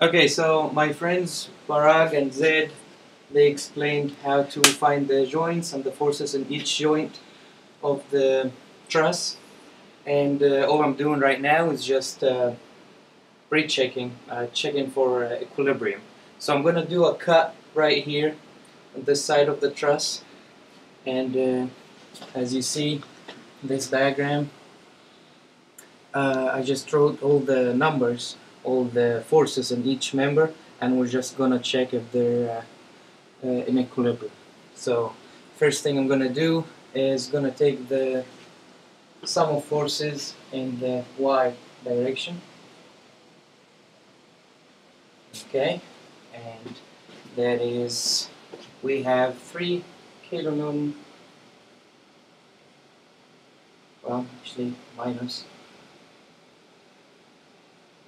Okay, so my friends Parag and Zed, they explained how to find the joints and the forces in each joint of the truss. And all I'm doing right now is just pre-checking, checking for equilibrium. So I'm going to do a cut right here on this side of the truss. And as you see in this diagram, I just wrote all the numbers, all the forces in each member, and we're just going to check if they're in equilibrium. So first thing I'm going to do is going to take the sum of forces in the y direction. Okay, and that is, we have 3 kilonewton, well actually minus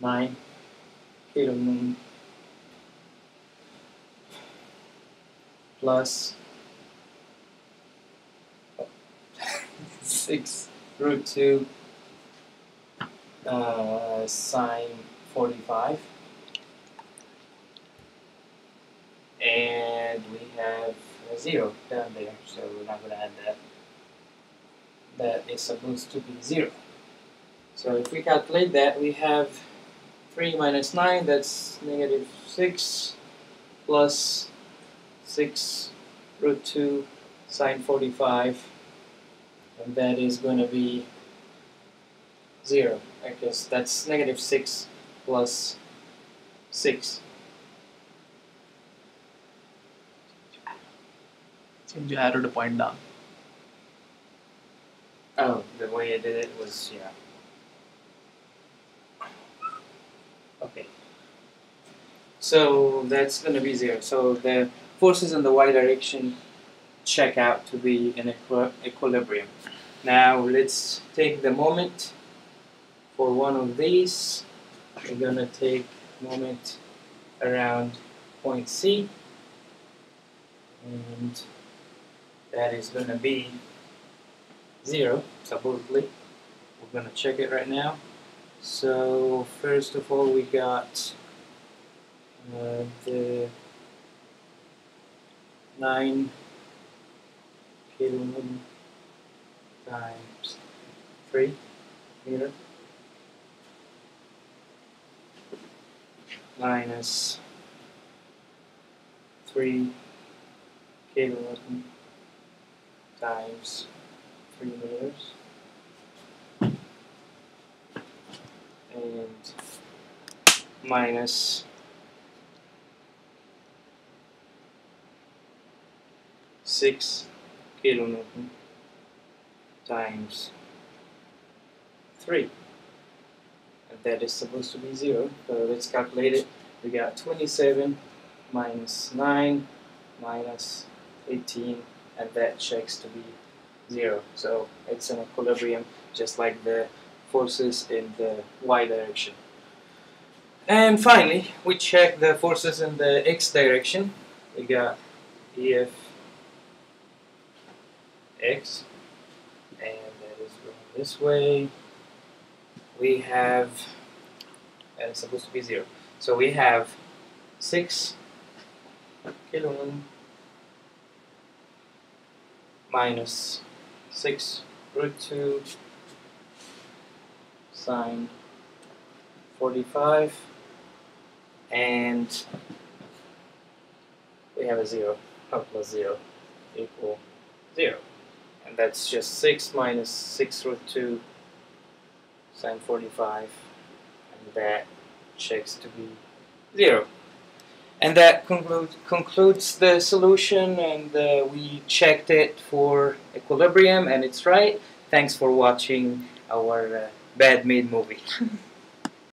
9 kilonewton plus 6 root 2 sine 45, and we have a 0 down there, so we're not going to add that. That is supposed to be 0. So if we calculate that, we have 3 minus 9, that's negative 6, plus 6 root 2 sine 45, and that is going to be 0. I guess that's negative 6 plus 6. Change your arrow to point down. Oh, the way I did it was, yeah. Okay. So that's going to be 0. So the forces in the y direction check out to be in equilibrium. Now let's take the moment for one of these. We're going to take moment around point C, and that is going to be 0, supposedly. We're going to check it right now. So first of all, we got the 9 kilonewton times 3 meter minus 3 kilonewton times 3 meters, and minus 6 kilonewton times 3, and that is supposed to be 0. So let's calculate it. We got 27 minus 9 minus 18, and that checks to be 0. So it's in equilibrium, just like the forces in the y direction. And finally, we check the forces in the x direction. We got EF x, and that is going this way. We have, and it's supposed to be 0. So we have 6 kilonewton minus 6 root 2 sine 45, and we have a 0, plus 0 equal 0. And that's just 6 minus 6 root 2 sine 45, and that checks to be 0. And that concludes the solution, and we checked it for equilibrium, and it's right. Thanks for watching our bad made movie.